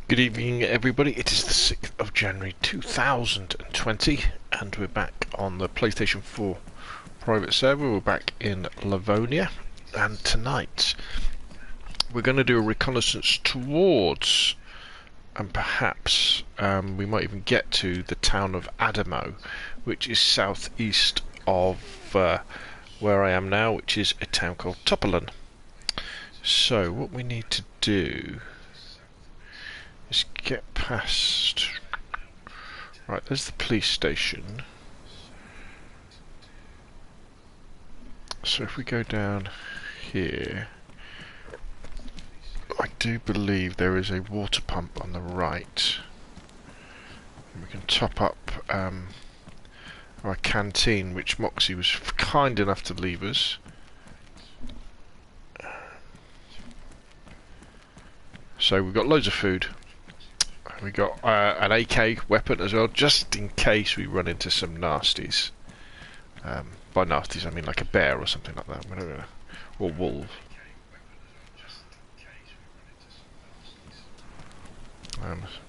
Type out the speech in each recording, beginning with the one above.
Good evening, everybody. It is the 6th of January 2020, and we're back on the PlayStation 4 private server. We're back in Livonia, and tonight we're going to do a reconnaissance towards, and perhaps we might even get to the town of Adamow, which is southeast of where I am now, which is a town called Topolon. So what we need to do is get past... Right, there's the police station. So if we go down here, I do believe there is a water pump on the right. And we can top up our canteen, which Moxie was kind enough to leave us. So we've got loads of food. We got an AK weapon as well, just in case we run into some nasties. By nasties, I mean like a bear or something like that, whatever, or wolf.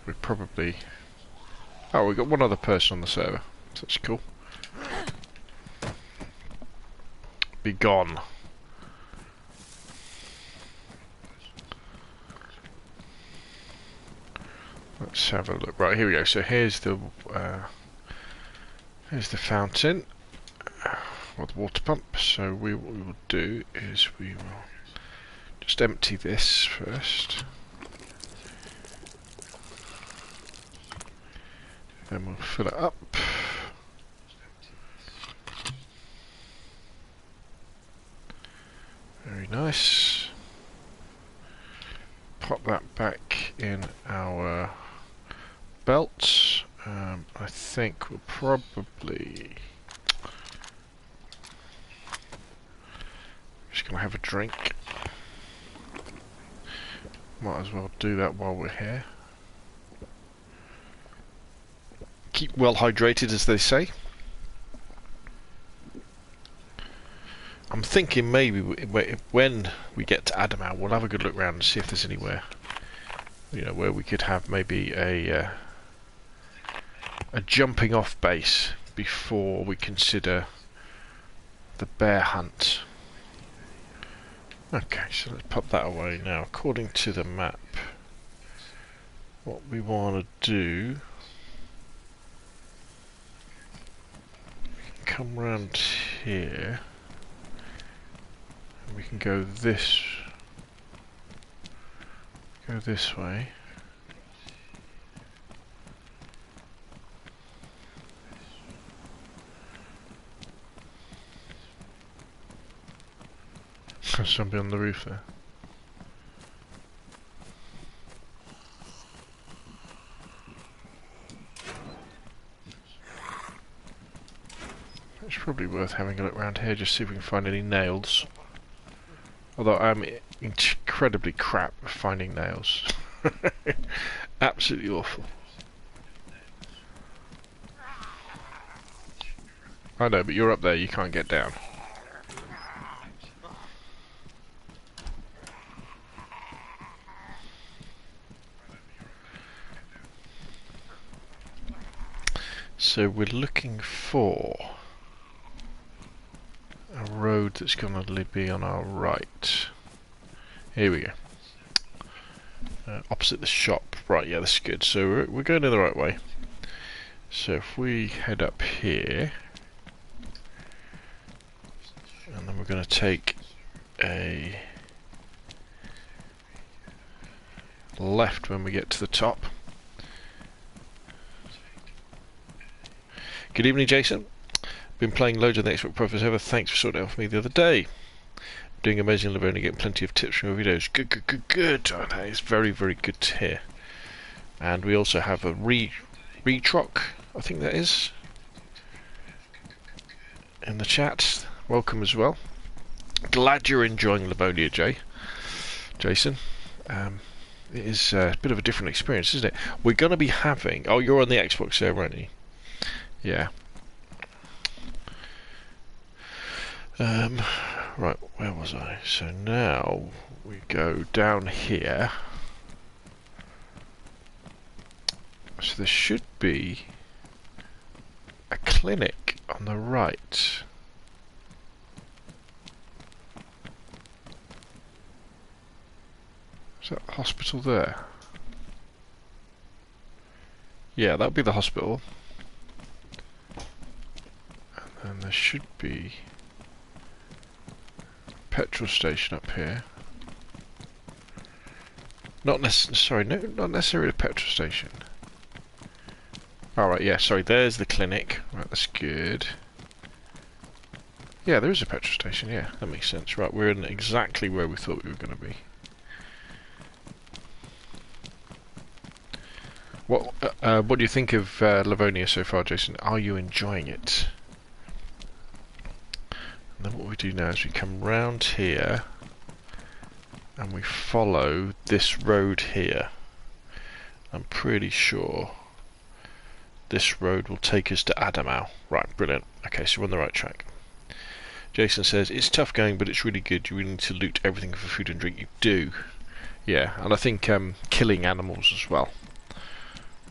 We probably. Oh, we got one other person on the server. So that's cool. Be gone. Let's have a look. Right, here we go. So here's the fountain, or the water pump. So what we will do is we will just empty this first. Then we'll fill it up. Very nice. Pop that back in our belt. I think we'll probably just gonna have a drink. Might as well do that while we're here. Keep well hydrated, as they say. I'm thinking maybe when we get to Adamow, we'll have a good look around and see if there's anywhere, you know, where we could have maybe a jumping off base before we consider the bear hunt. Okay, so let's pop that away now. According to the map, what we want to do, we can come round here. We can go this way. There's somebody on the roof there. It's probably worth having a look around here, just see if we can find any nails. Although I'm incredibly crap at finding nails. Absolutely awful. I know, but you're up there, you can't get down. So we're looking for a road that's going to be on our right. Here we go. Opposite the shop. Right, yeah, that's good. So we're going in the right way. So if we head up here, and then we're going to take a left when we get to the top. Good evening, Jason. Been playing loads of the Xbox Pro for ever. Thanks for sorting it out for me the other day. Doing amazing in Livonia, getting plenty of tips from your videos. Good. Oh, that is very, very good to hear. And we also have a Retroc, I think that is, in the chat. Welcome as well. Glad you're enjoying Livonia, Jason. It is a bit of a different experience, isn't it? We're going to be having... Oh, you're on the Xbox server, aren't you? Yeah. Right, where was I? So now we go down here So there should be a clinic on the right. Is that the hospital there? Yeah, that would be the hospital. And then there should be a petrol station up here. Not necessarily a petrol station. Alright, yeah, sorry, there's the clinic. Right, that's good. Yeah, there is a petrol station, yeah, that makes sense. Right, we're in exactly where we thought we were going to be. What do you think of Livonia so far, Jason? Are you enjoying it? And then what we do now is we come round here and we follow this road here. I'm pretty sure this road will take us to Adamow. Right, brilliant. Okay, so we're on the right track. Jason says, it's tough going, but it's really good. You really need to loot everything for food and drink. You do. Yeah, and I think killing animals as well.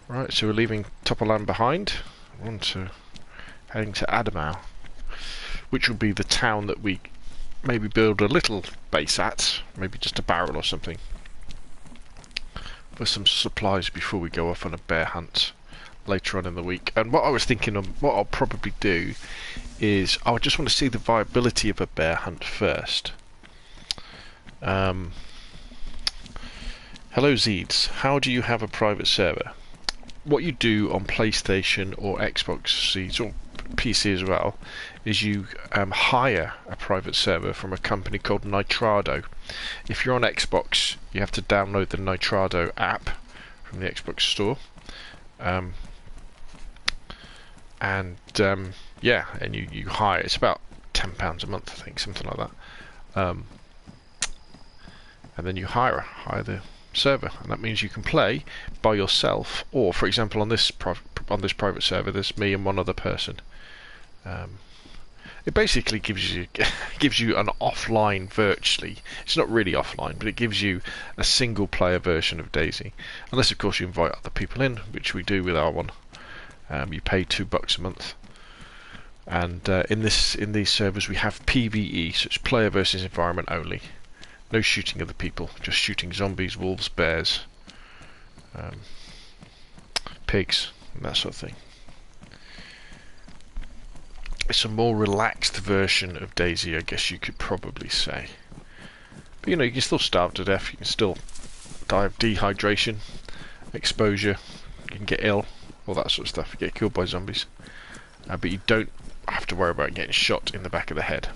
Right, so we're leaving Topoland behind. We're on to heading to Adamow, which will be the town that we maybe build a little base at, maybe just a barrel or something, for some supplies before we go off on a bear hunt later on in the week. And what I was thinking of, what I'll probably do is I just want to see the viability of a bear hunt first. Hello Zeeds, how do you have a private server? What you do on PlayStation or Xbox Zeeds, or PC as well, is you hire a private server from a company called Nitrado. If you're on Xbox, you have to download the Nitrado app from the Xbox store. Yeah, and you hire. It's about £10 a month, I think, something like that. And then you hire the server, and that means you can play by yourself, or for example on this private server, there's me and one other person. It basically gives you an offline virtually. It's not really offline, but it gives you a single player version of DayZ, unless of course you invite other people in, which we do with our one. You pay $2 a month, and in these servers we have PvE, so it's player versus environment only. No shooting other people, just shooting zombies, wolves, bears, pigs, and that sort of thing. It's a more relaxed version of DayZ, I guess you could probably say. But you know, you can still starve to death, you can still die of dehydration, exposure, you can get ill, all that sort of stuff. You get killed by zombies. But you don't have to worry about getting shot in the back of the head.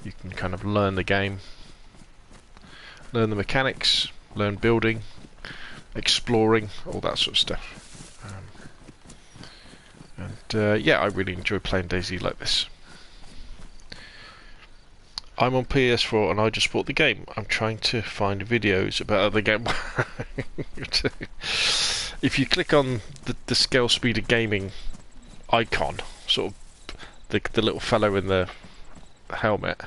You can kind of learn the game, learn the mechanics, learn building, exploring, all that sort of stuff. Yeah, I really enjoy playing DayZ like this. I'm on PS4 and I just bought the game. I'm trying to find videos about the game. If you click on the Scalespeeder gaming icon, sort of the little fellow in the helmet,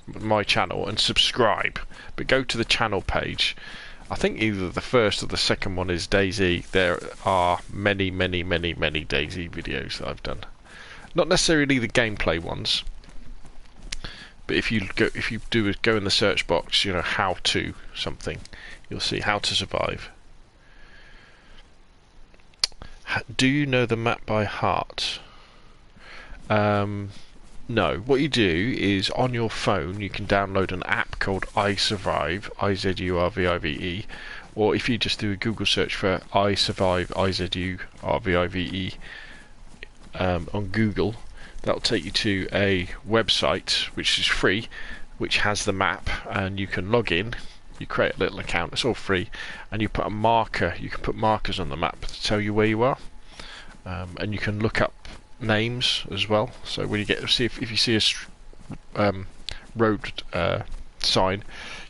my channel, and subscribe, but go to the channel page. I think either the first or the second one is DayZ. There are many DayZ videos that I've done. Not necessarily the gameplay ones, but if you go in the search box, you know, how to something, you'll see how to survive. Do you know the map by heart? No. What you do is on your phone you can download an app called iSurvive, IZURVIVE, or if you just do a Google search for iSurvive, IZURVIVE on Google, that'll take you to a website which is free, which has the map, and you can log in. You create a little account, it's all free, and you put a marker. You can put markers on the map to tell you where you are, and you can look up names as well. So when you get if you see a road sign,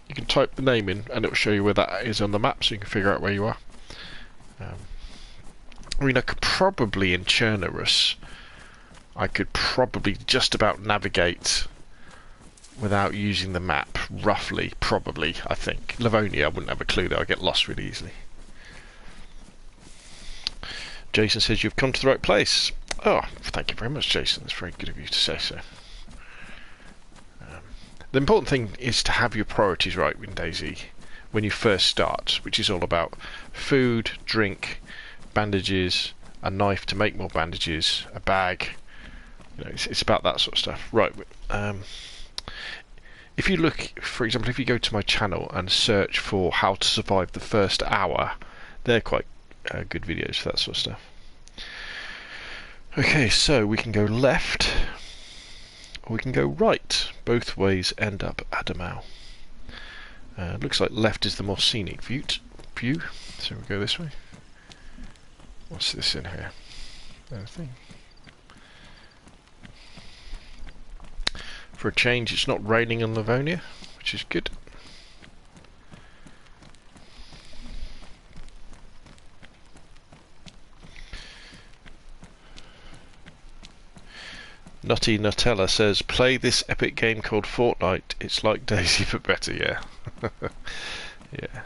you can type the name in and it will show you where that is on the map, so you can figure out where you are. I mean, I could probably in Chernarus, I could probably just about navigate without using the map, roughly, probably. I think Livonia, I wouldn't have a clue though. I get lost really easily. Jason says you've come to the right place. Oh, thank you very much, Jason. That's very good of you to say so. The important thing is to have your priorities right in DayZ when you first start, which is all about food, drink, bandages, a knife to make more bandages, a bag. You know, it's about that sort of stuff. Right. If you look, for example, if you go to my channel and search for how to survive the first hour, they're quite good videos for that sort of stuff. Okay, so we can go left or we can go right. Both ways end up Adamow. Looks like left is the more scenic view, so we'll go this way. What's this in here? Anything? For a change, it's not raining in Livonia, which is good. Nutty Nutella says, play this epic game called Fortnite. It's like DayZ but better, yeah. Yeah.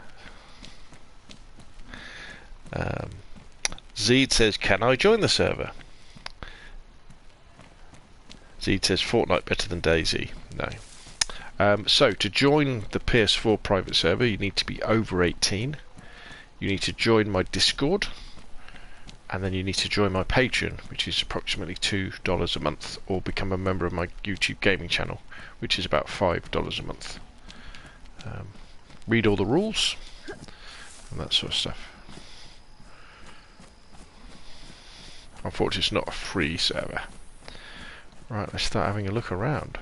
Zed says, can I join the server? Zed says, Fortnite better than DayZ. No. So, to join the PS4 private server, you need to be over 18. You need to join my Discord. And then you need to join my Patreon, which is approximately $2 a month, or become a member of my YouTube gaming channel, which is about $5 a month. Read all the rules and that sort of stuff. Unfortunately, it's not a free server. Right, let's start having a look around.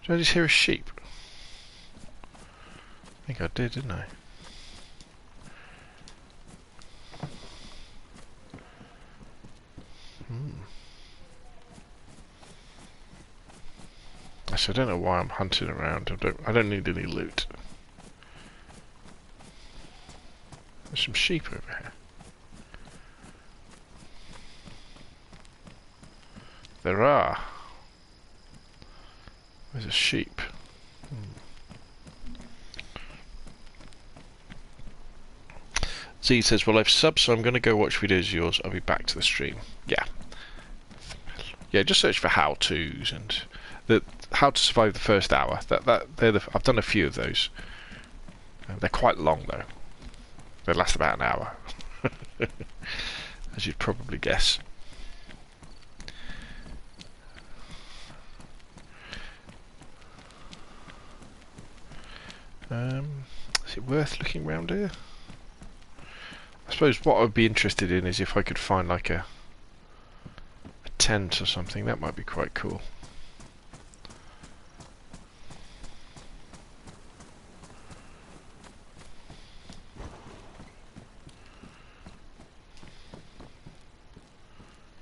Did I just hear a sheep? I think I did, didn't I? So I don't know why I'm hunting around. I don't need any loot. There's some sheep over here. There are. There's a sheep. Z says, well, I've subbed, so I'm going to go watch videos of yours. I'll be back to the stream. Yeah. Yeah, just search for how-tos and how to survive the first hour. I've done a few of those. They're quite long, though. They last about an hour. As you'd probably guess. Is it worth looking around here? I suppose what I would be interested in is if I could find like a tent or something. That might be quite cool.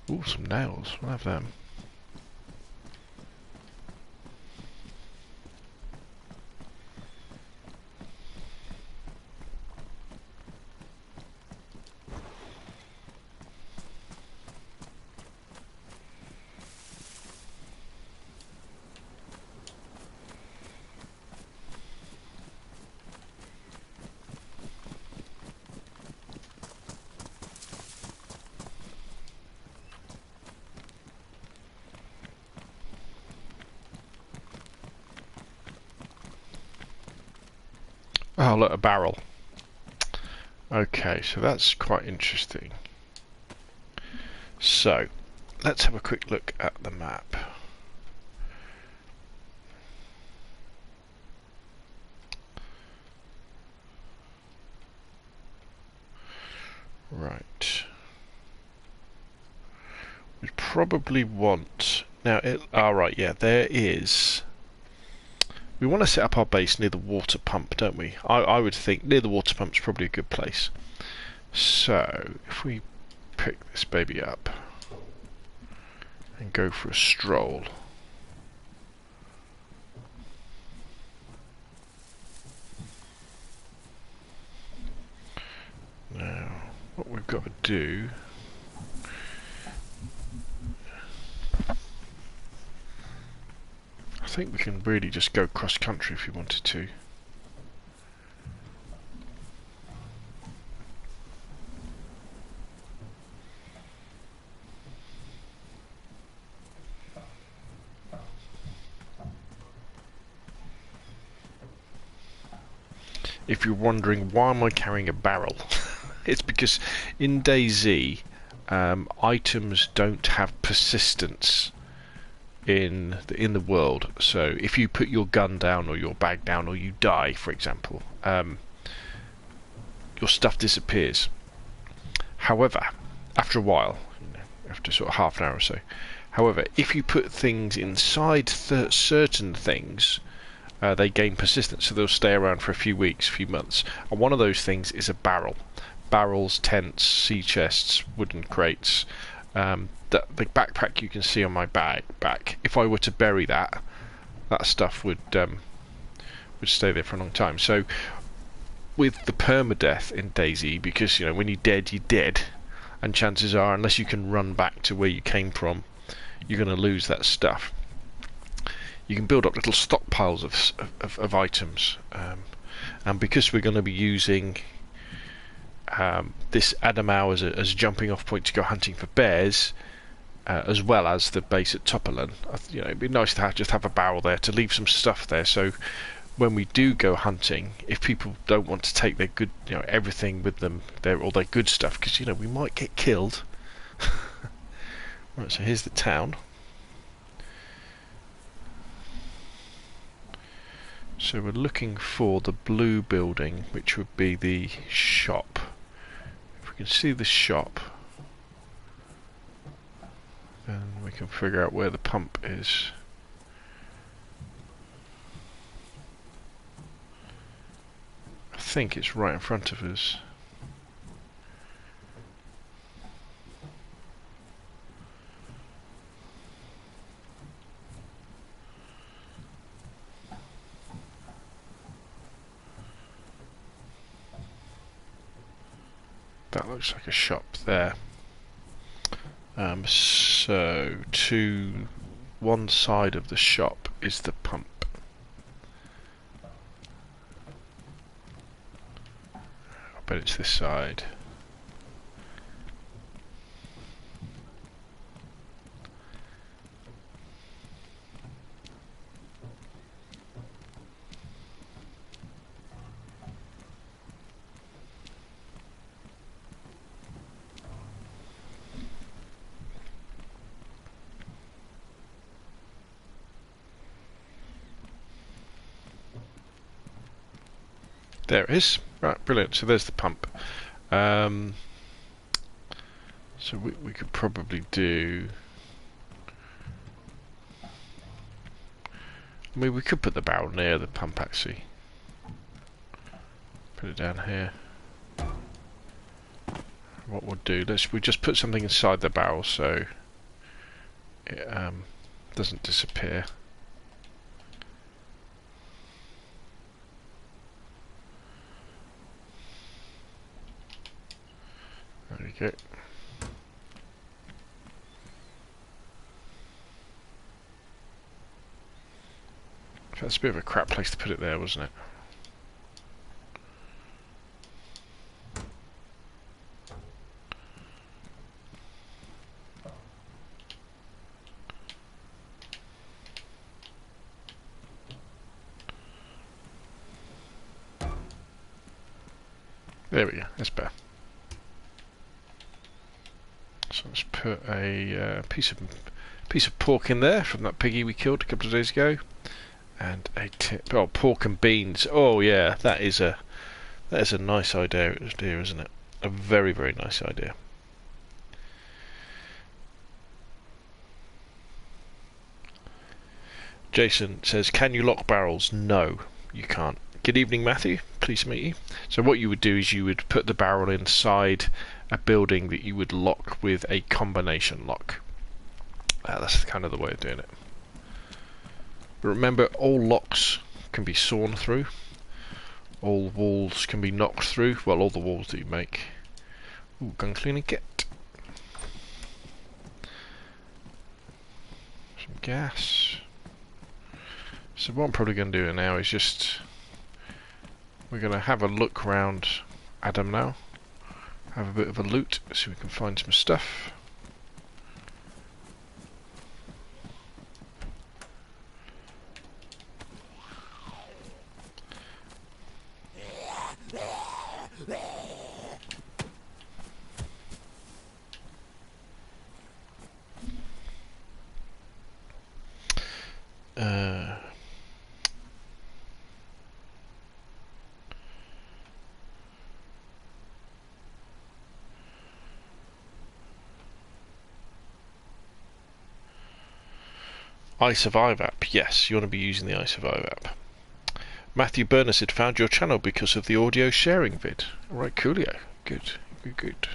Ooh, some nails. We'll have them. Oh, look, a barrel. Okay, so that's quite interesting. So, let's have a quick look at the map. Right. We probably want... Now, right, yeah, there is... We want to set up our base near the water pump, don't we? I would think near the water pump's probably a good place. So, if we pick this baby up and go for a stroll. Now, what we've got to do... I think we can really just go cross country if you wanted to. if you're wondering why am I carrying a barrel, it's because in DayZ items don't have persistence in the world. So if you put your gun down or your bag down, or you die, for example, your stuff disappears. However, after a while, after sort of half an hour or so, however, if you put things inside certain things, they gain persistence, so they'll stay around for a few weeks, few months. And one of those things is a barrel. Barrels, tents, sea chests, wooden crates. The backpack you can see on my back. If I were to bury that stuff would stay there for a long time. So with the permadeath in DayZ, because when you're dead, and chances are, unless you can run back to where you came from, you're going to lose that stuff. You can build up little stockpiles of items, and because we're going to be using this Adamow as a jumping off point to go hunting for bears, as well as the base at Topperland, it'd be nice to just have a barrel there to leave some stuff there, so when we do go hunting, if people don't want to take their good, everything with them, all their good stuff, because we might get killed. Right, so here's the town. So we're looking for the blue building, which would be the shop. If we can see the shop, then we can figure out where the pump is. I think it's right in front of us. That looks like a shop there. So to one side of the shop is the pump. But it's this side. There it is. Right, brilliant. So there's the pump. So we could probably do... I mean, we could put the barrel near the pump, actually. Put it down here. What we'll do, we just put something inside the barrel so it doesn't disappear. There we go. That's a bit of a crap place to put it there, wasn't it? There we go, that's better. So let's put a piece of pork in there from that piggy we killed a couple of days ago, and a tip. Oh, pork and beans. Oh yeah, that is a nice idea, isn't it? A very, very nice idea. Jason says, "Can you lock barrels?" No, you can't. Good evening, Matthew. Pleased to meet you. So what you would do is you would put the barrel inside a building that you would lock with a combination lock. That's kind of the way of doing it. But remember, all locks can be sawn through. All walls can be knocked through. Well, all the walls that you make. Ooh, gun cleaning kit. Some gas. So what I'm probably going to do now is just... We're going to have a look around Adamow. Have a bit of a loot, so we can find some stuff. iSurvive app. Yes, you want to be using the iSurvive app. Matthew Burness had found your channel because of the audio sharing vid. Alright, coolio. Good, good, good.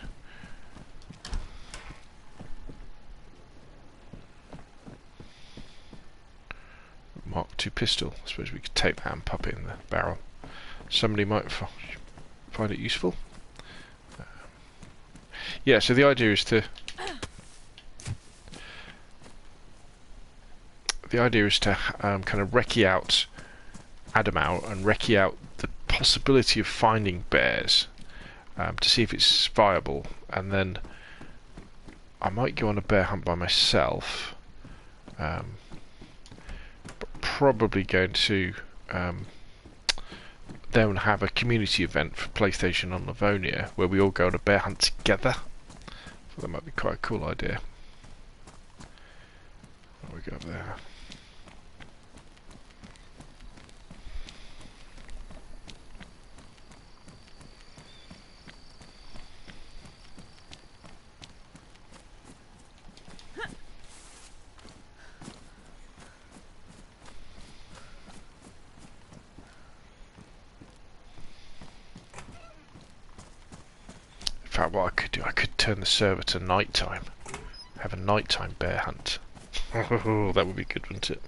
Mark II pistol. I suppose we could take that and pop it in the barrel. Somebody might find it useful. Yeah, so the idea is to kind of recce out Adamow and recce out the possibility of finding bears to see if it's viable, and then I might go on a bear hunt by myself, but probably going to then have a community event for PlayStation on Livonia where we all go on a bear hunt together. So that might be quite a cool idea. What we got there? In fact, what I could do, I could turn the server to nighttime. Have a nighttime bear hunt. Oh, that would be good, wouldn't it?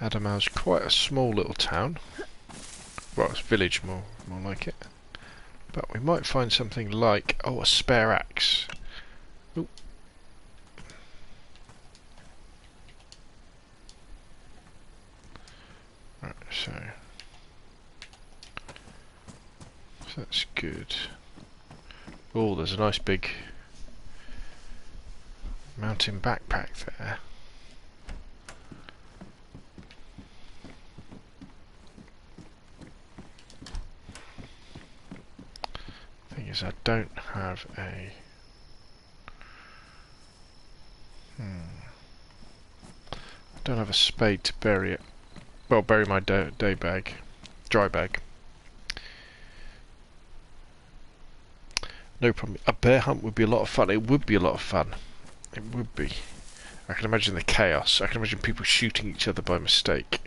Adamow's quite a small little town. Well, it's village more like it. But we might find something like, oh, a spare axe. Ooh. Right, so that's good. Oh, there's a nice big mountain backpack there. Thing is, I don't have a I don't have a spade to bury it. Well, bury my day bag, dry bag. No problem. A bear hunt would be a lot of fun. It would be a lot of fun. It would be. I can imagine the chaos. I can imagine people shooting each other by mistake.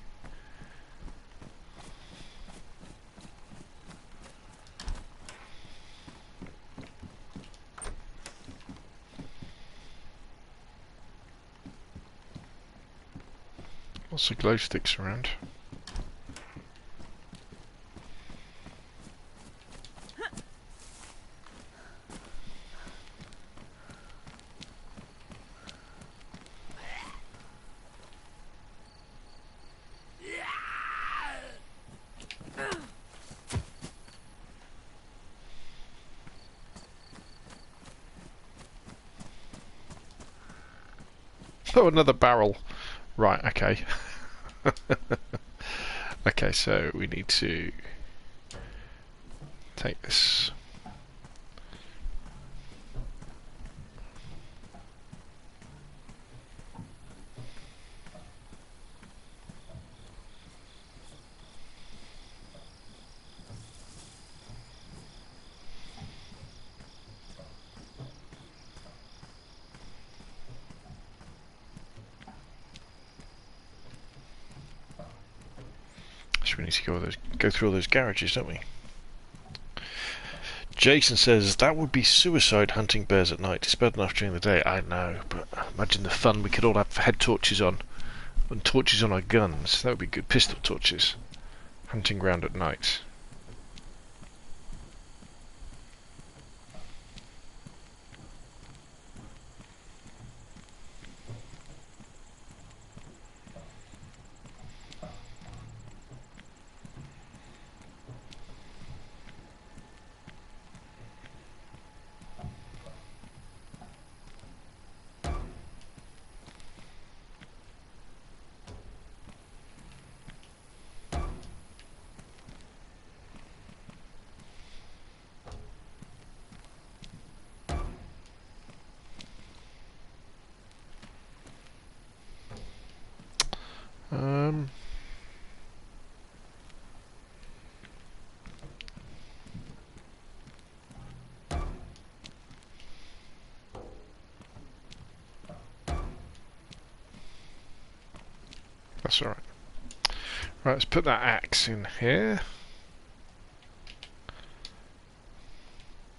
Lots of glow sticks around. Oh, another barrel. Right, okay. Okay, so we need to take this. We need to go through all those garages, don't we? Jason says that would be suicide hunting bears at night. It's bad enough during the day. I know, but imagine the fun we could all have head torches on and torches on our guns. That would be good. Pistol torches. Hunting ground at night. That's alright. Right, let's put that axe in here.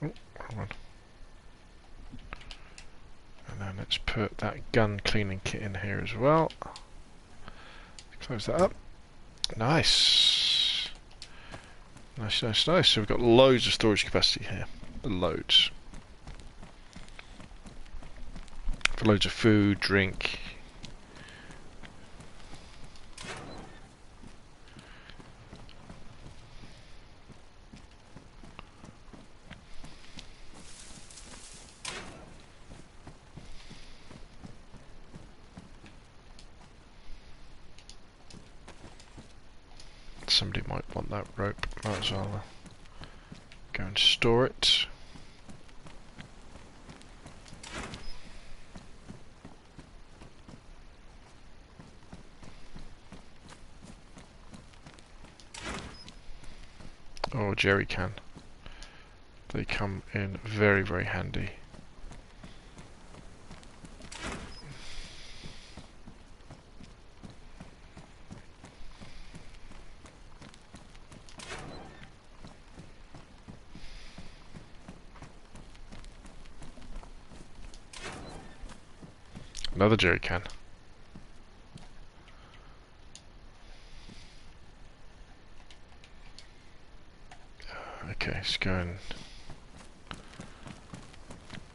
Oh, wrong one. And then let's put that gun cleaning kit in here as well. Close that up. Nice. Nice, nice, nice. So we've got loads of storage capacity here. Loads. For loads of food, drink. Somebody might want that rope. Might as well go and store it. Or jerry can. They come in very, very handy. Another jerry can. Okay, let's go and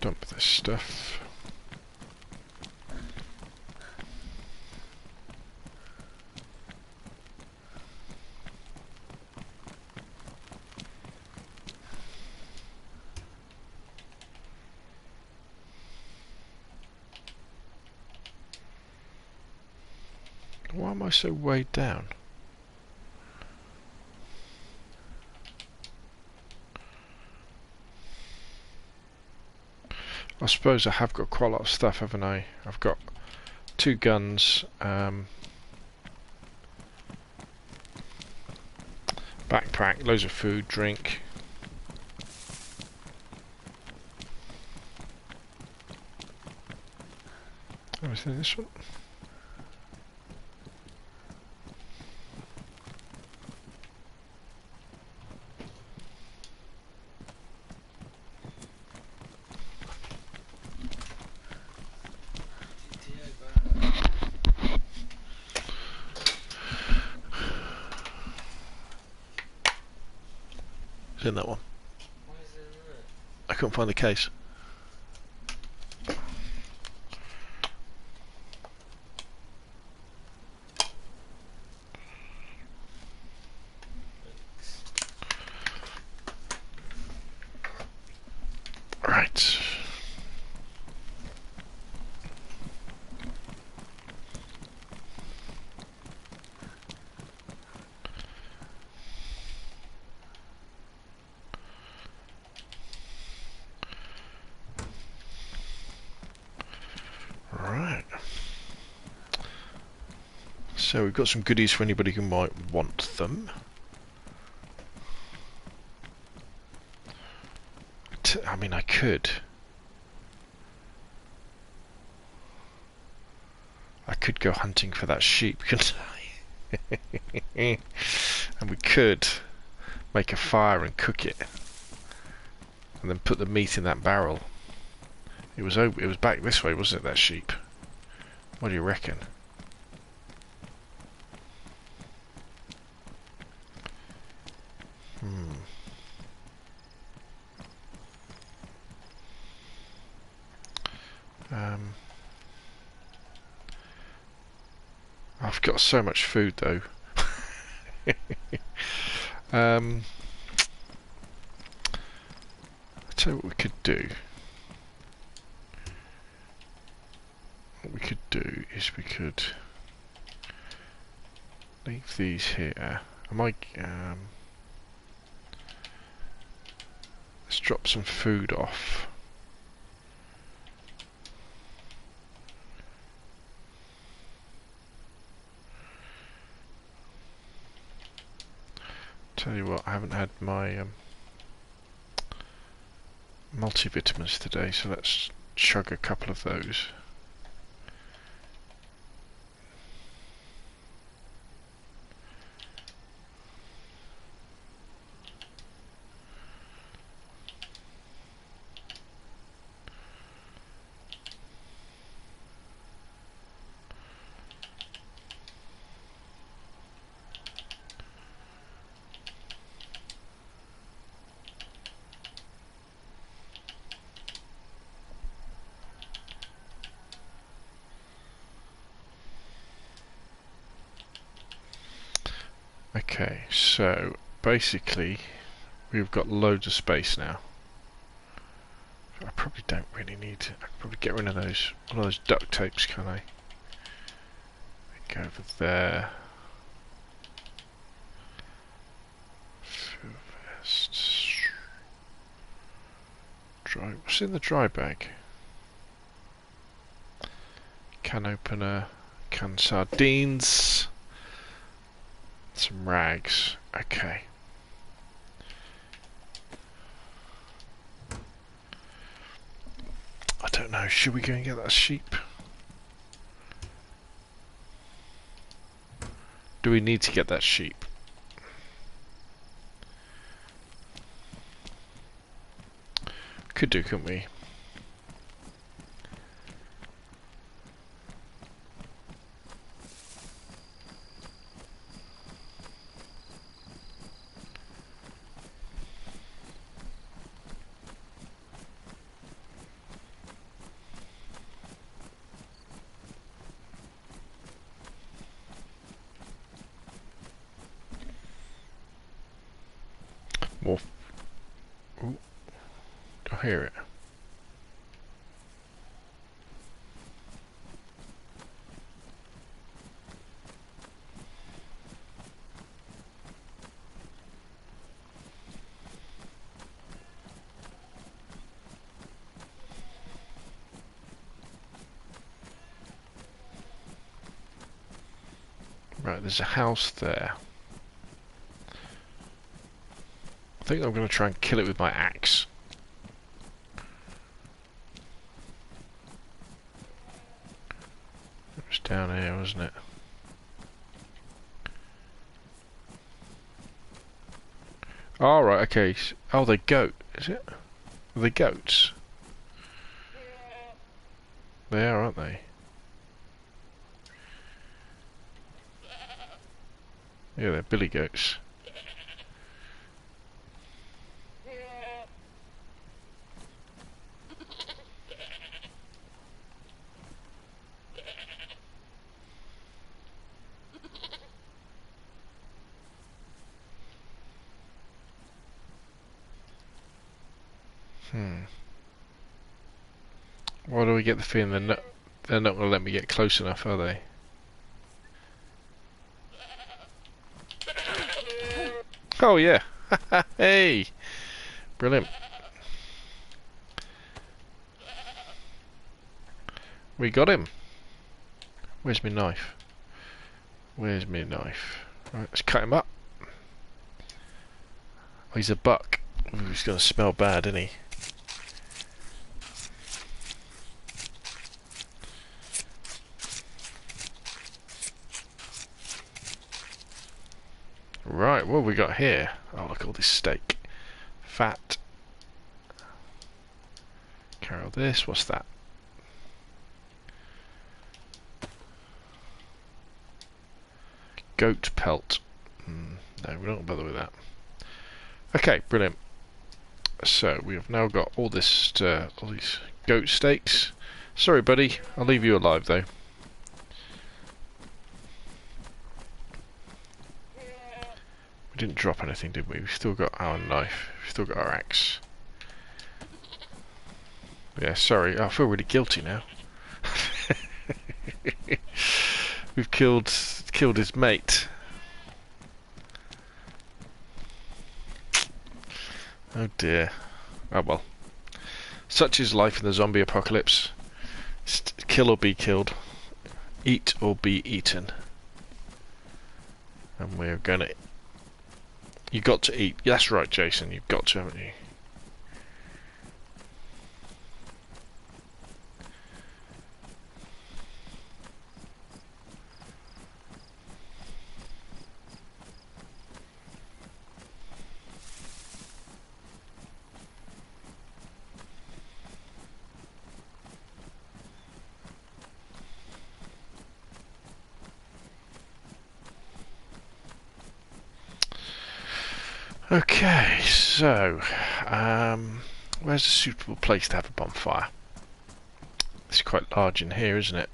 dump this stuff. Why am I so weighed down? I suppose I have got quite a lot of stuff, haven't I? I've got 2 guns, backpack, loads of food, drink. Everything in this one. It's in that one. Why is it in there? I couldn't find the case. Right. Right. So we've got some goodies for anybody who might want them. I mean, I could go hunting for that sheep, couldn't I? And we could make a fire and cook it, and then put the meat in that barrel. It was back this way, wasn't it, that sheep? What do you reckon? I've got so much food though. I'll tell you what we could do. What we could do is we could leave these here. I might let's drop some food off. Tell you what, I haven't had my multivitamins today, so let's chug a couple of those. Okay, so basically we've got loads of space now. I probably don't really need to. I can probably get rid of those, one of those duct tapes, can I? Go over there. Dry. What's in the dry bag? Can opener, can sardines, some rags. Okay. I don't know, should we go and get that sheep? Do we need to get that sheep? Could do, couldn't we? More. Ooh. I hear it. Right, there's a house there. I think I'm going to try and kill it with my axe. It was down here, wasn't it? Oh, right, okay. Oh, they're goat, is it? Are they goats? They are, aren't they? Yeah, they're billy goats. Why do we get the feeling they're not going to let me get close enough, are they? Oh yeah! Hey! Brilliant. We got him. Where's my knife? Where's my knife? Right, let's cut him up. Oh, he's a buck. Ooh, he's going to smell bad, isn't he? Right, what have we got here? Oh, look at all this steak. Fat. Carol this, what's that? Goat pelt. No, we don't bother with that. Okay, brilliant. So, we have now got all this, all these goat steaks. Sorry buddy, I'll leave you alive though. We didn't drop anything, did we? We've still got our knife. We've still got our axe. Yeah, sorry. I feel really guilty now. We've killed his mate. Oh dear. Oh well. Such is life in the zombie apocalypse. Kill or be killed. Eat or be eaten. And we're gonna... You got to eat. That's right, Jason. You've got to, haven't you? Okay, so where's a suitable place to have a bonfire? It's quite large in here, isn't it?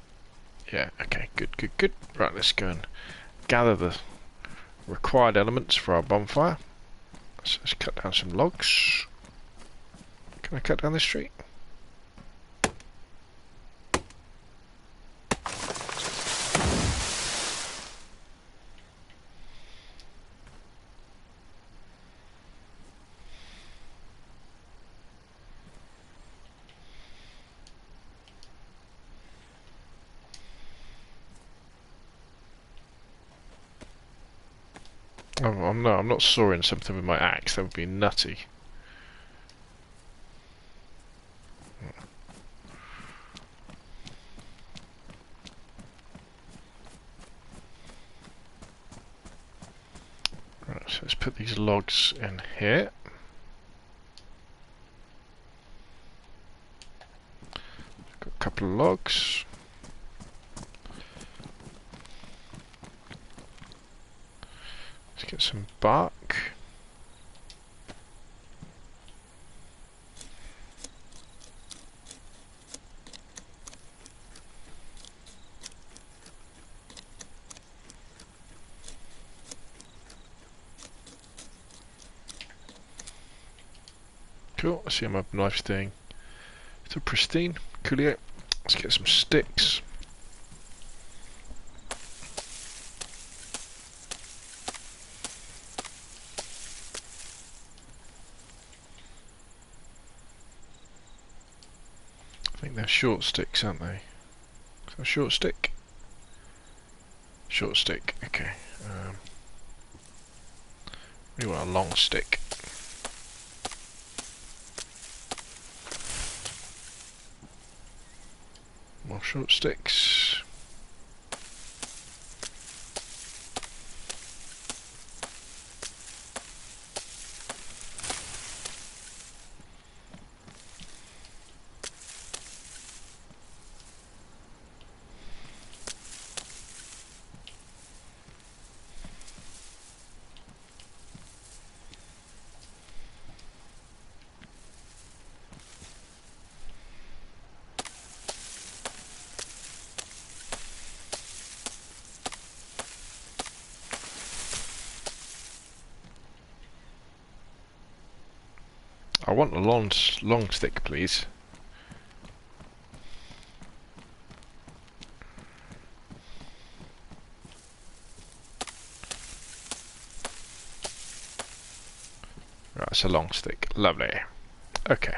Yeah, okay, good. Right, let's go and gather the required elements for our bonfire. So let's cut down some logs. Can I cut down this tree? Oh, I'm not sawing something with my axe. That would be nutty. Right, so let's put these logs in here. Got a couple of logs. Let's get some bark. Cool, I see my knife's doing. It's a pristine. Coolio. Let's get some sticks. I think they're short sticks, aren't they? Is that a short stick? Short stick, okay. We want a long stick. More short sticks. I want a long stick, please. Right, it's a long stick. Lovely. Okay.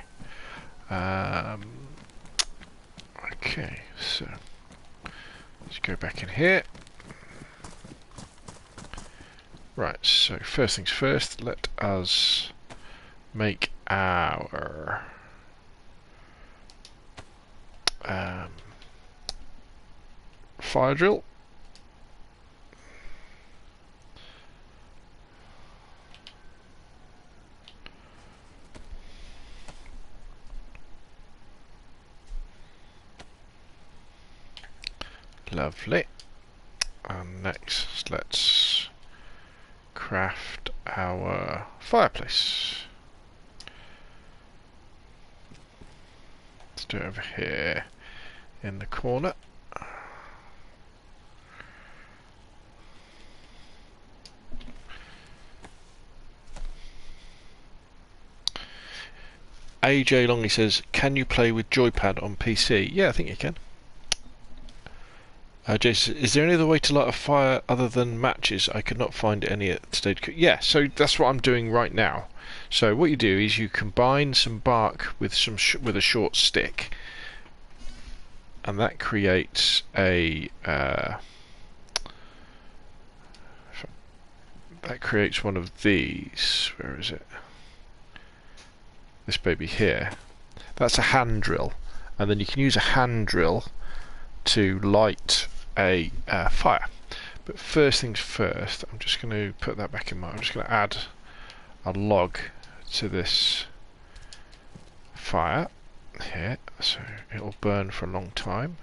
Okay, so let's go back in here. Right, so first things first, let us make our fire drill. Lovely. And next, let's craft our fireplace. Let's do it over here in the corner. AJ Longley says, can you play with joypad on PC? Yeah, I think you can. Jason, is there any other way to light a fire other than matches? I could not find any at stage. Yeah, so that's what I'm doing right now. So what you do is you combine some bark with with a short stick, and that creates a one of these. Where is it? This baby here. That's a hand drill, and then you can use a hand drill to light a fire. But first things first, I'm just going to put that back in mind. I'm just going to add a log to this fire here, so it'll burn for a long time.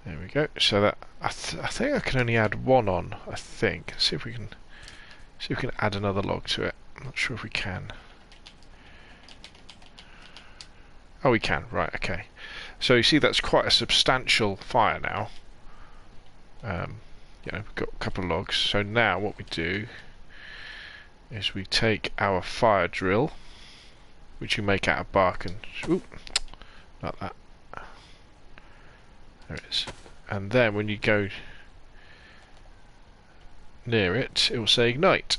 There we go. So that I think I can only add one on. I think. Let's see if we can add another log to it. I'm not sure if we can. Oh, we can. Right. Okay. So you see, that's quite a substantial fire now. You know, we've got a couple of logs. So now what we do is we take our fire drill, which you make out of bark and... Ooh, not that. There it is. And then when you go near it, it will say ignite.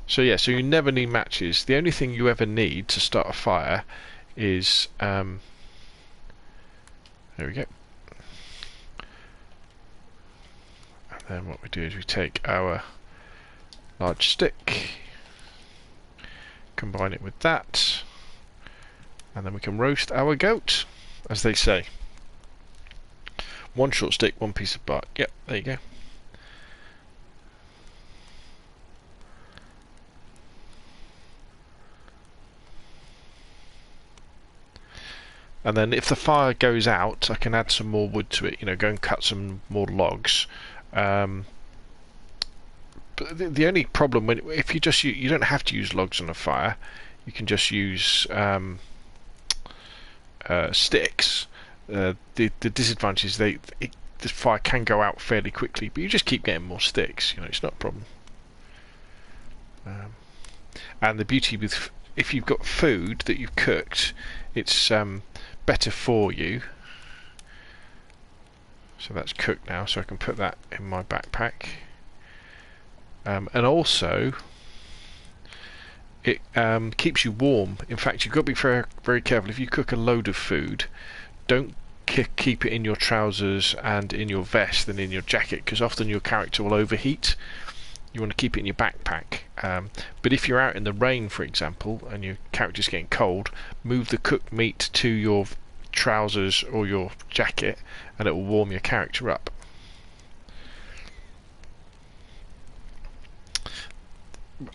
So yeah, so you never need matches. The only thing you ever need to start a fire is... there we go. And then what we do is we take our large stick, combine it with that, and then we can roast our goat, as they say. One short stick, one piece of bark. Yep, there you go. And then if the fire goes out, I can add some more wood to it, you know, go and cut some more logs. But the only problem, if you just you don't have to use logs on a fire, you can just use sticks. The disadvantage is the fire can go out fairly quickly, but you just keep getting more sticks. You know, it's not a problem. And the beauty with if you've got food that you've cooked, it's better for you. So that's cooked now, so I can put that in my backpack. And also, it keeps you warm. In fact, you've got to be very, very careful. If you cook a load of food, don't keep it in your trousers and in your vest and in your jacket, because often your character will overheat. You want to keep it in your backpack. But if you're out in the rain, for example, and your character's getting cold, move the cooked meat to your trousers or your jacket, and it will warm your character up.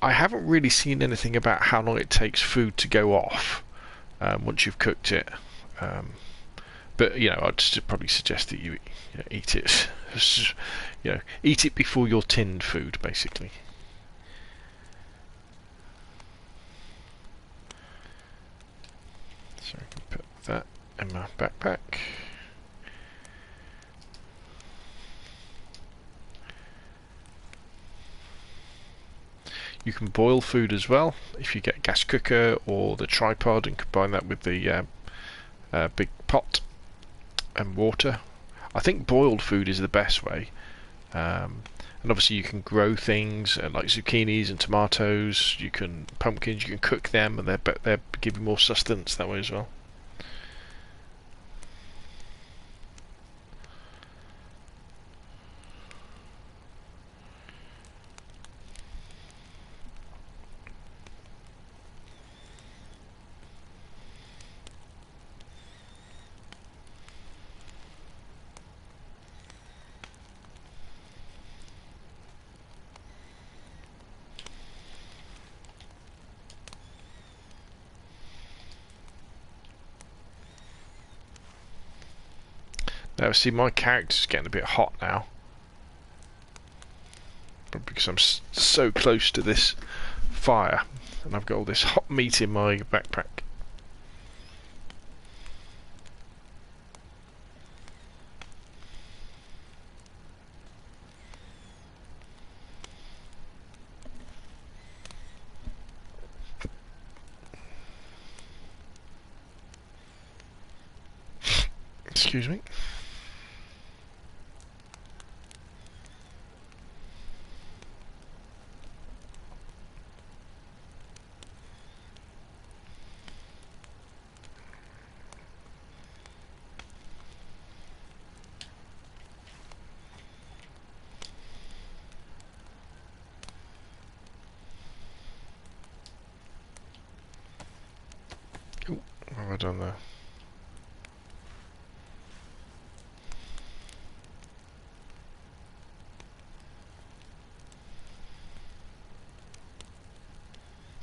I haven't really seen anything about how long it takes food to go off once you've cooked it. But you know, I'd probably suggest that you know, eat it. You know, eat it before your tinned food, basically. So I can put that in my backpack. You can boil food as well if you get a gas cooker or the tripod and combine that with the big pot and water. I think boiled food is the best way, and obviously you can grow things like zucchinis and tomatoes. You can pumpkins. You can cook them, and they give you more sustenance that way as well. Now, see, my character's getting a bit hot now. Probably because I'm so close to this fire, and I've got all this hot meat in my backpack. Excuse me. Ooh, what have I done there?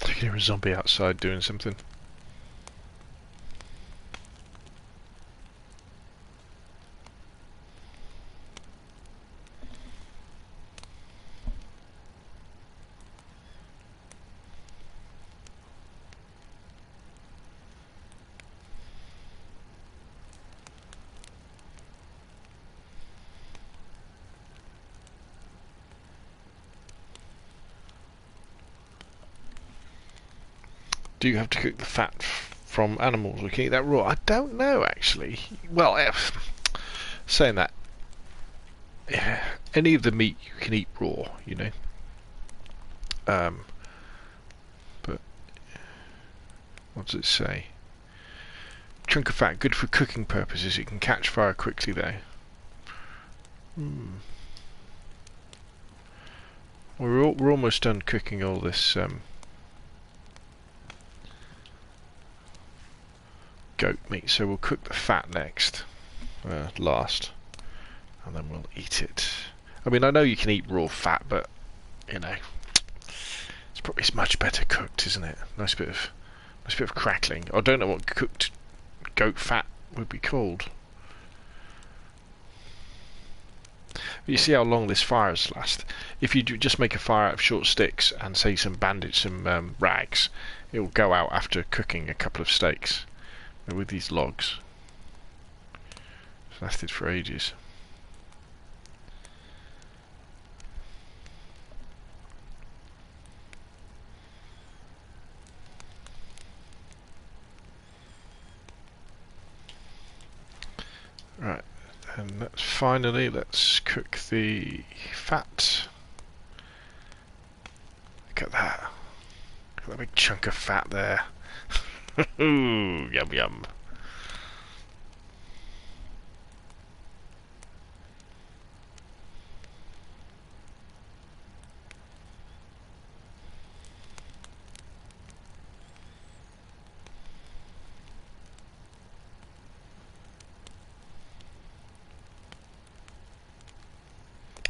I can hear a zombie outside doing something. Do you have to cook the fat from animals, or can you eat that raw? I don't know, actually. Well, saying that, any of the meat you can eat raw, you know. But what does it say? Chunk of fat, good for cooking purposes. It can catch fire quickly, though. We're almost done cooking all this goat meat, so we'll cook the fat next, last, and then we'll eat it. I mean, I know you can eat raw fat, but you know, it's much better cooked, isn't it? Nice bit of crackling. I don't know what cooked goat fat would be called. But you see how long this fires last. If you just make a fire out of short sticks and say some rags, it will go out after cooking a couple of steaks. But with these logs, it's lasted for ages. Right, and let's cook the fat. Look at that. Look at that big chunk of fat there. Ooh, yum yum.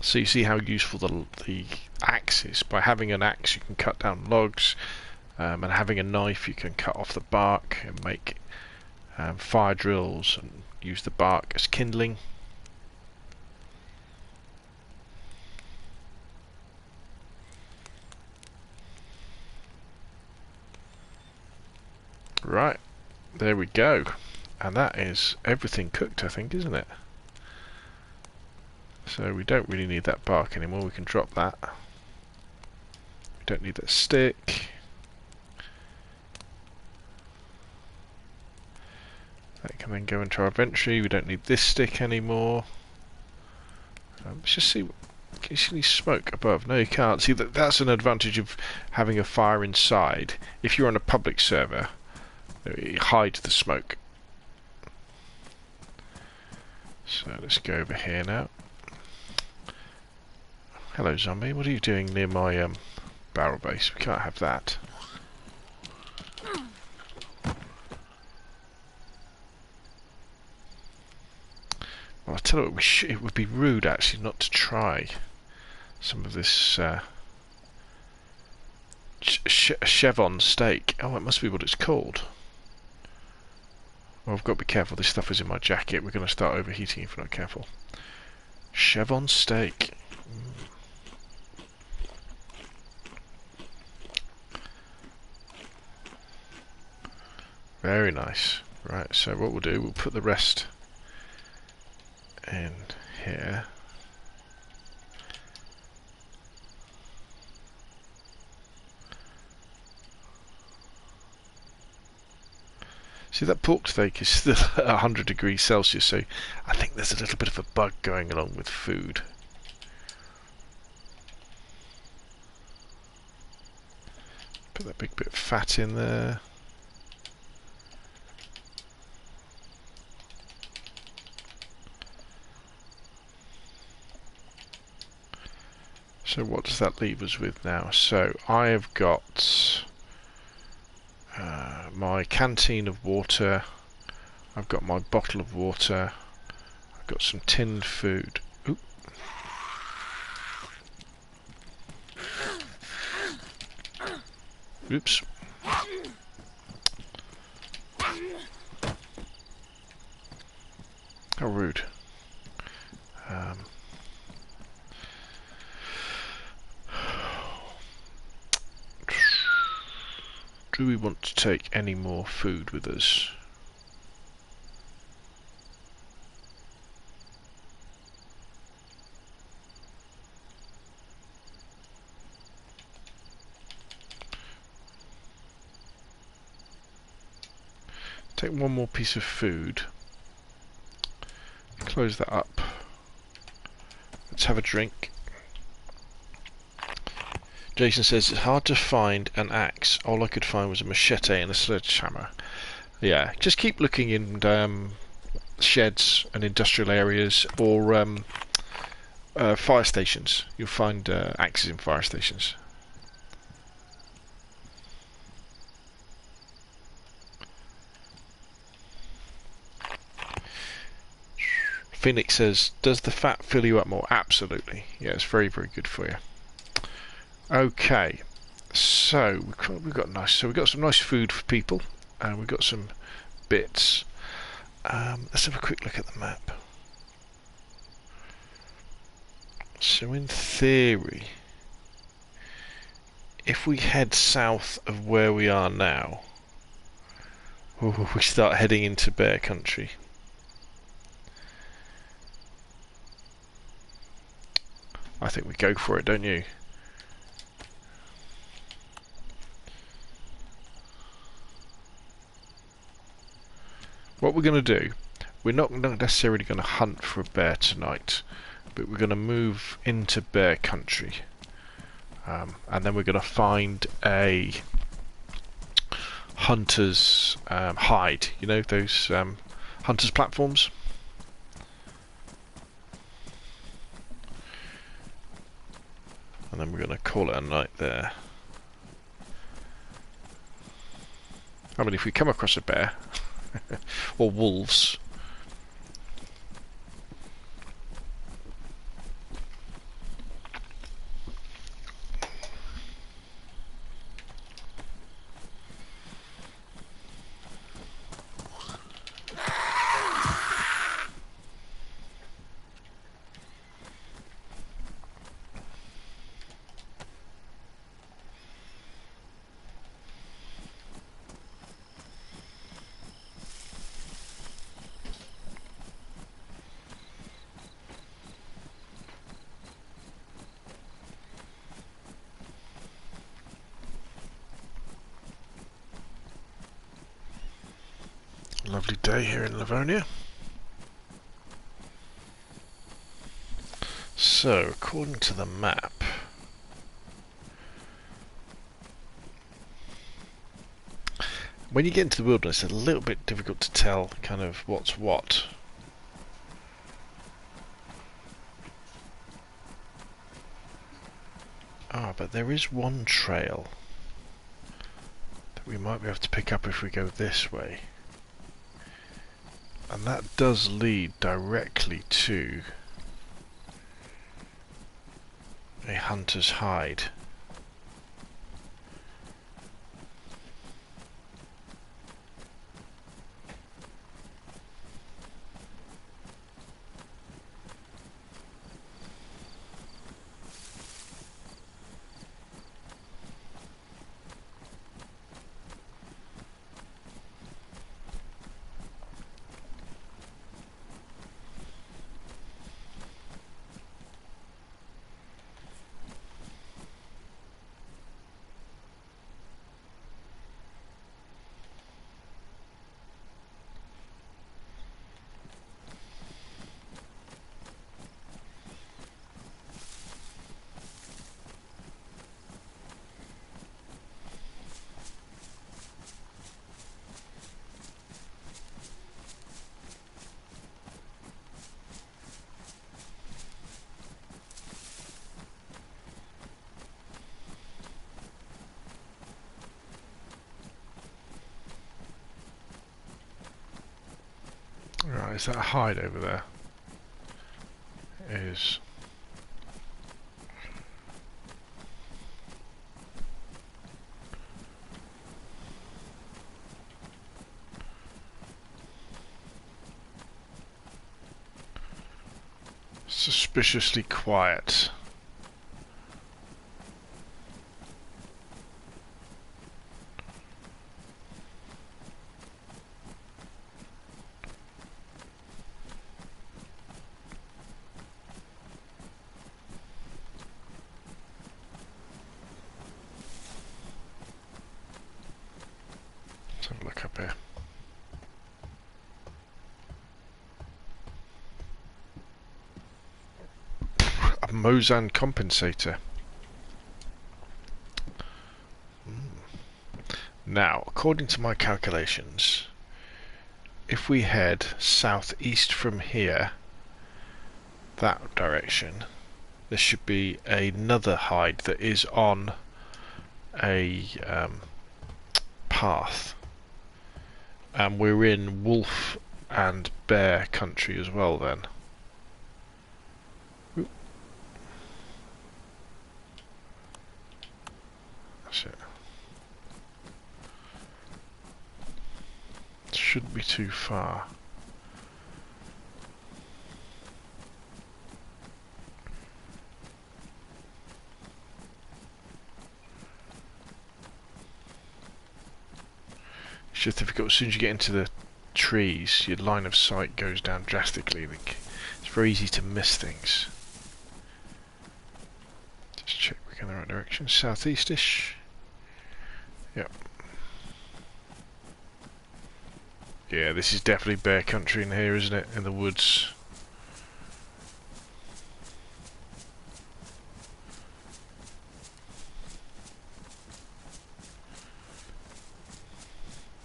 So you see how useful the axe is. By having an axe you can cut down logs, and having a knife you can cut off the bark and make fire drills and use the bark as kindling. Right, there we go. And that is everything cooked, I think, isn't it? So we don't really need that bark anymore, we can drop that. We don't need that stick. That can then go into our inventory. We don't need this stick anymore. Let's just see. Can you see any smoke above? No, you can't. See, that's an advantage of having a fire inside. If you're on a public server, it hides the smoke. So let's go over here now. Hello, zombie. What are you doing near my barrel base? We can't have that. Well, I tell you what, it would be rude actually not to try some of this chevron steak. Oh, it must be what it's called. Well, I've got to be careful. This stuff is in my jacket. We're going to start overheating if we're not careful. Chevron steak. Very nice. Right, so what we'll do, we'll put the rest in here. See, that pork steak is still at 100 degrees Celsius, so I think there's a little bit of a bug going along with food. Put that big bit of fat in there. So what does that leave us with now? So I have got my canteen of water, I've got my bottle of water, I've got some tinned food. Oop. Oops. How rude. Do we want to take any more food with us? Take one more piece of food. Close that up. Let's have a drink. Jason says it's hard to find an axe. All I could find was a machete and a sledgehammer. Yeah, just keep looking in sheds and industrial areas or fire stations. You'll find axes in fire stations. Phoenix says, does the fat fill you up more? Absolutely. Yeah, it's very, very good for you. Okay, so we've got some nice food for people, and we've got some bits. Let's have a quick look at the map. So in theory, if we head south of where we are now, we start heading into bear country. I think we go for it, don't you? What we're going to do, we're not necessarily going to hunt for a bear tonight, but we're going to move into bear country. And then we're going to find a hunter's hide, you know, those hunter's platforms. And then we're going to call it a night there. I mean, if we come across a bear, or wolves, lovely day here in Livonia. So, according to the map, when you get into the wilderness, it's a little bit difficult to tell kind of what's what. But there is one trail that we might be able to pick up if we go this way. And that does lead directly to a hunter's hide. Right, is that a hide over there? It is. Suspiciously quiet. Let's have a look up here. Mosan compensator. Now, according to my calculations, if we head southeast from here, that direction, there should be another hide that is on a path, and we're in wolf and bear country as well then. Oop. That's it. Shouldn't be too far. It's just difficult. As soon as you get into the trees, your line of sight goes down drastically. It's very easy to miss things. Just check we're going the right direction. Southeast-ish. Yep. Yeah, this is definitely bear country in here, isn't it? In the woods.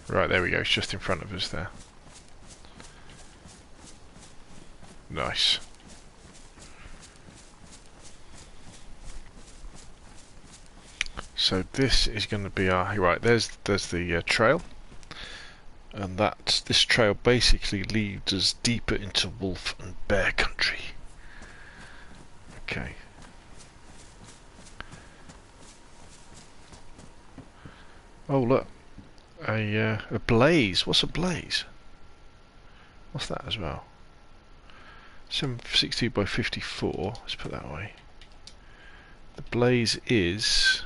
Right, there we go. It's just in front of us there. Nice. So this is going to be our... Right, there's the trail. And this trail basically leads us deeper into wolf and bear country. Okay. Oh look, a blaze. What's a blaze? What's that as well? 762 by 54. Let's put that away. The blaze is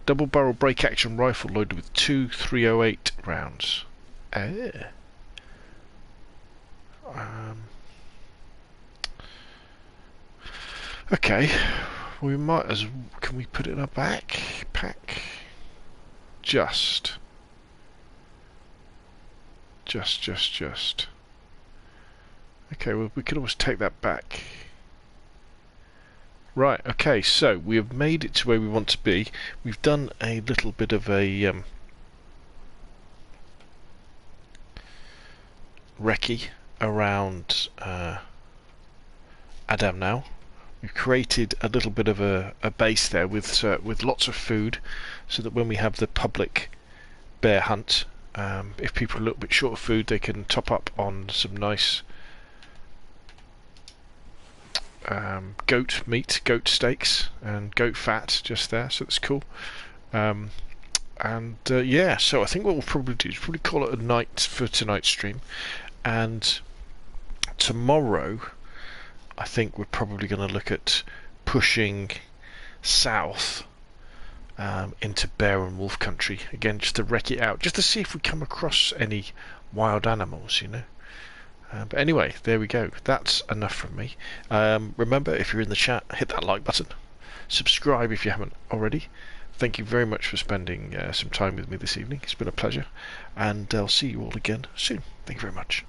double barrel break action rifle loaded with 2 308 rounds. Okay, we might as well, can we put it in a backpack? Just. Okay, well we could always take that back. Right, okay, so we have made it to where we want to be. We've done a little bit of a recce around Adamow. We've created a little bit of a base there with lots of food, so that when we have the public bear hunt, if people are a little bit short of food, they can top up on some nice goat meat, goat steaks and goat fat just there, so that's cool. Yeah, so I think what we'll probably do is probably call it a night for tonight's stream, and tomorrow I think we're probably going to look at pushing south into bear and wolf country again, just to wreck it out, just to see if we come across any wild animals, you know. But anyway, there we go. That's enough from me. Remember, if you're in the chat, hit that like button. Subscribe if you haven't already. Thank you very much for spending some time with me this evening. It's been a pleasure. And I'll see you all again soon. Thank you very much.